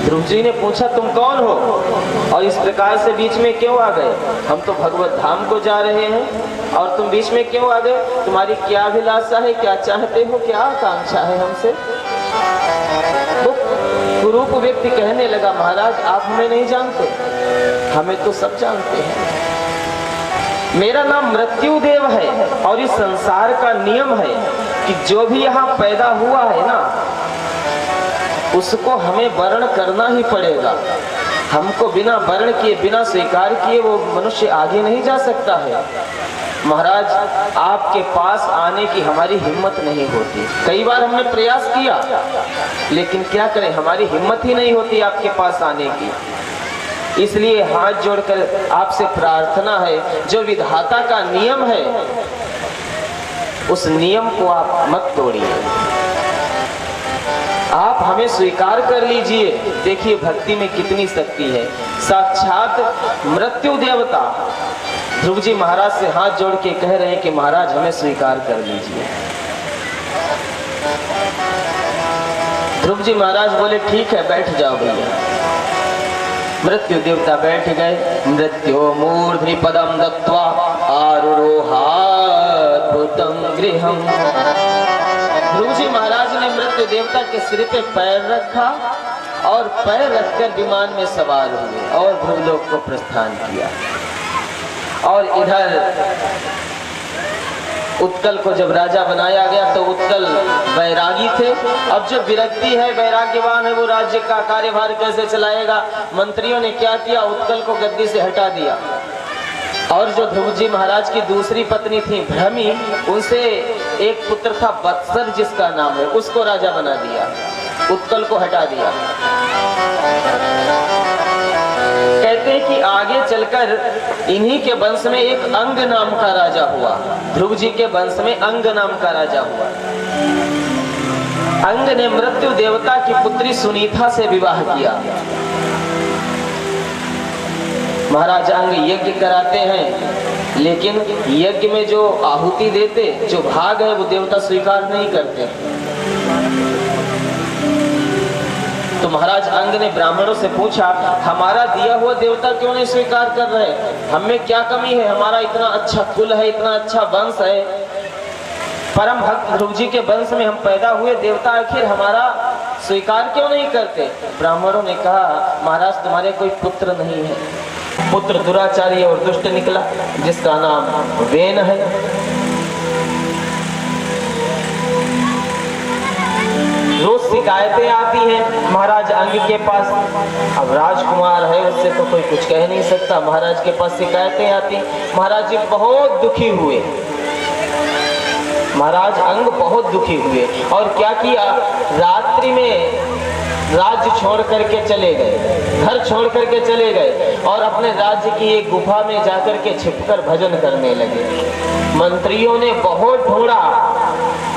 ध्रुव जी ने पूछा तुम कौन हो और इस प्रकार से बीच में क्यों आ गए? हम तो भगवत धाम को जा रहे हैं और तुम बीच में क्यों आ गए? तुम्हारी क्या अभिलाषा है, क्या चाहते हो, क्या आकांक्षा है हमसे? वो कुरूप व्यक्ति कहने लगा, महाराज आप हमें नहीं जानते, हमें तो सब जानते हैं। मेरा नाम मृत्युदेव है और इस संसार का नियम है कि जो भी यहाँ पैदा हुआ है ना, उसको हमें वर्ण करना ही पड़ेगा। हमको बिना वर्ण किए, बिना स्वीकार किए वो मनुष्य आगे नहीं जा सकता है। महाराज आपके पास आने की हमारी हिम्मत नहीं होती। कई बार हमने प्रयास किया, लेकिन क्या करें, हमारी हिम्मत ही नहीं होती आपके पास आने की। इसलिए हाथ जोड़कर आपसे प्रार्थना है, जो विधाता का नियम है उस नियम को आप मत तोड़िए, आप हमें स्वीकार कर लीजिए। देखिए भक्ति में कितनी शक्ति है। साक्षात मृत्यु देवता ध्रुव जी महाराज से हाथ जोड़ के कह रहे हैं कि महाराज हमें स्वीकार कर लीजिए। ध्रुव जी महाराज बोले ठीक है, बैठ जाओ भैया। मृत्यु देवता बैठ गए। मृत्यो मूर्ध्नि पदम दत्वा आरुरोहाद्भुतं गृहम्। ध्रुव जी महाराज ने मृत्यु देवता के सिर पे पैर रखा और पैर रखकर विमान में सवार हुए और ध्रुवलोक को प्रस्थान किया। और इधर उत्कल को जब राजा बनाया गया तो उत्कल वैरागी थे। अब जो विरक्ति है, वैराग्यवान है, वो राज्य का कार्यभार कैसे चलाएगा? मंत्रियों ने क्या किया, उत्कल को गद्दी से हटा दिया और जो ध्रुव जी महाराज की दूसरी पत्नी थी भ्रमी, उनसे एक पुत्र था वत्सर जिसका नाम है, उसको राजा बना दिया, उत्कल को हटा दिया। कहते हैं कि आगे चलकर इन्हीं के वंश में एक अंग नाम का राजा हुआ। ध्रुव जी के वंश में अंग नाम का राजा हुआ। अंग ने मृत्यु देवता की पुत्री सुनीता से विवाह किया। महाराज अंग यज्ञ कराते हैं, लेकिन यज्ञ में जो आहुति देते, जो भाग है, वो देवता स्वीकार नहीं करते। तो महाराज अंग ने ब्राह्मणों से पूछा, हमारा दिया हुआ देवता क्यों नहीं स्वीकार कर रहे? हमें क्या कमी है? हमारा इतना अच्छा कुल है, इतना अच्छा वंश है, परम भक्त ध्रुव जी के वंश में हम पैदा हुए, देवता आखिर हमारा स्वीकार क्यों नहीं करते? ब्राह्मणों ने कहा, महाराज तुम्हारे कोई पुत्र नहीं है, पुत्र दुराचारी और दुष्ट निकला जिसका नाम वेन है। रोज शिकायतें आती हैं महाराज अंग के पास। अब राजकुमार है, उससे तो कोई कुछ कह नहीं सकता। महाराज के पास शिकायतें आती। महाराज जी बहुत दुखी हुए। महाराज अंग बहुत दुखी हुए और क्या किया, रात्रि में राज्य छोड़ करके चले गए, घर छोड़ करके चले गए और अपने राज्य की एक गुफा में जाकर के छिपकर भजन करने लगे। मंत्रियों ने बहुत ढूंढा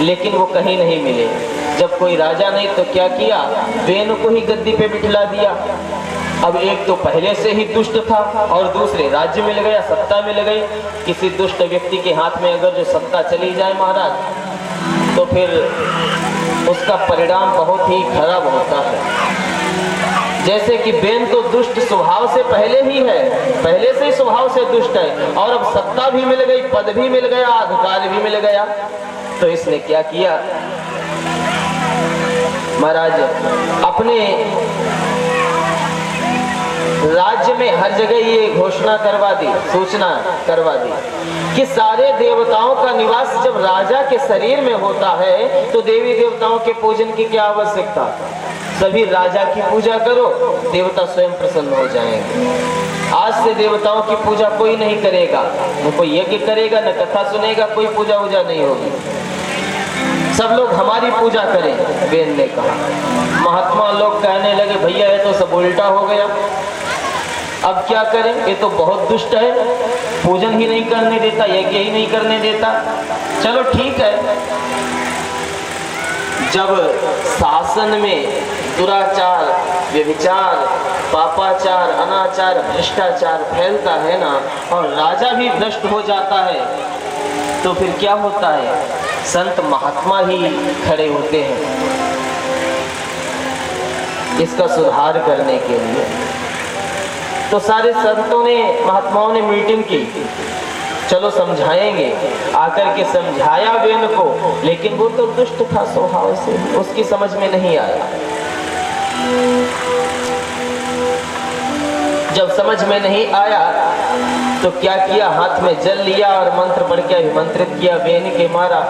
लेकिन वो कहीं नहीं मिले। जब कोई राजा नहीं तो क्या किया, वेन को ही गद्दी पे बिठला दिया। अब एक तो पहले से ही दुष्ट था और दूसरे राज्य मिल गया, सत्ता मिल गई। किसी दुष्ट व्यक्ति के हाथ में अगर जो सत्ता चली जाए महाराज, तो फिर उसका परिणाम बहुत ही खराब होता है। जैसे कि बेन तो दुष्ट स्वभाव से पहले ही है, पहले से ही स्वभाव से दुष्ट है और अब सत्ता भी मिल गई, पद भी मिल गया, अधिकार भी मिल गया। तो इसने क्या किया, महाराज अपने राज्य में हर जगह ये घोषणा करवा दी, सूचना करवा दी कि सारे देवताओं का निवास जब राजा के शरीर में होता है तो देवी देवताओं के पूजन की क्या आवश्यकता, सभी राजा की पूजा करो, देवता स्वयं प्रसन्न हो जाएंगे। आज से देवताओं की पूजा कोई नहीं करेगा, न कोई यज्ञ करेगा, न कथा सुनेगा, कोई पूजा वूजा नहीं होगी, सब लोग हमारी पूजा करें। वेद ने कहा। महात्मा लोग कहने लगे, भैया ये तो सब उल्टा हो गया, अब क्या करें, ये तो बहुत दुष्ट है, पूजन ही नहीं करने देता, यज्ञ ही नहीं करने देता। चलो ठीक है, जब शासन में दुराचार, व्यभिचार, पापाचार, अनाचार, भ्रष्टाचार फैलता है ना, और राजा भी भ्रष्ट हो जाता है, तो फिर क्या होता है, संत महात्मा ही खड़े होते हैं। इसका सुधार करने के लिए। तो सारे संतों ने, महात्माओं ने मीटिंग की, चलो समझाएंगे। आकर के समझाया वेन को, लेकिन वो तो दुष्ट था स्वभाव से, उसकी समझ में नहीं आया। जब समझ में नहीं आया तो क्या किया, हाथ में जल लिया और मंत्र पढ़ के अभिमंत्रित किया, वेन के मारा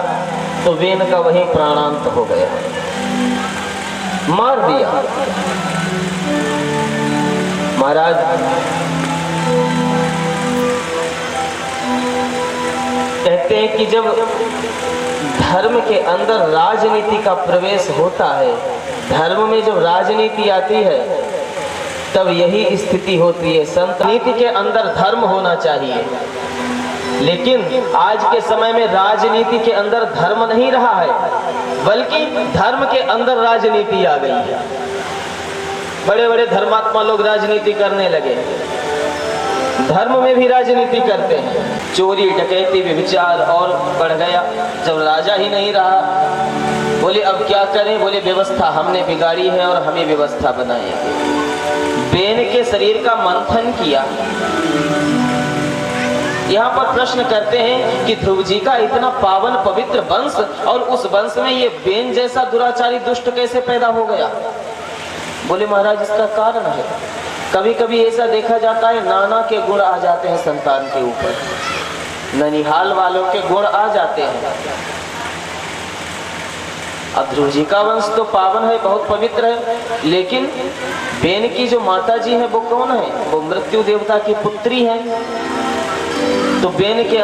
तो वेन का वहीं प्राणांत हो गया, मार दिया। महाराज कहते हैं कि जब धर्म के अंदर राजनीति का प्रवेश होता है, धर्म में जब राजनीति आती है तब यही स्थिति होती है। संत नीति के अंदर धर्म होना चाहिए, लेकिन आज के समय में राजनीति के अंदर धर्म नहीं रहा है, बल्कि धर्म के अंदर राजनीति आ गई है। बड़े बड़े धर्मात्मा लोग राजनीति करने लगे, धर्म में भी राजनीति करते हैं। चोरी डकैती व्यभिचार और बढ़ गया। जब राजा ही नहीं रहा, बोले अब क्या करें, बोले व्यवस्था हमने बिगाड़ी है और हमें व्यवस्था बनाएंगे। बेन के शरीर का मंथन किया। यहाँ पर प्रश्न करते हैं कि ध्रुव जी का इतना पावन पवित्र वंश, और उस वंश में ये बेन जैसा दुराचारी दुष्ट कैसे पैदा हो गया। बोले महाराज इसका कारण है, कभी कभी ऐसा देखा जाता है नाना के गुण आ जाते हैं संतान के ऊपर, ननिहाल वालों के गुण आ जाते हैं। अब ध्रुव जी का वंश तो पावन है, बहुत पवित्र है, लेकिन बेन की जो माता जी है वो कौन है, वो मृत्यु देवता की पुत्री है। तो बेन के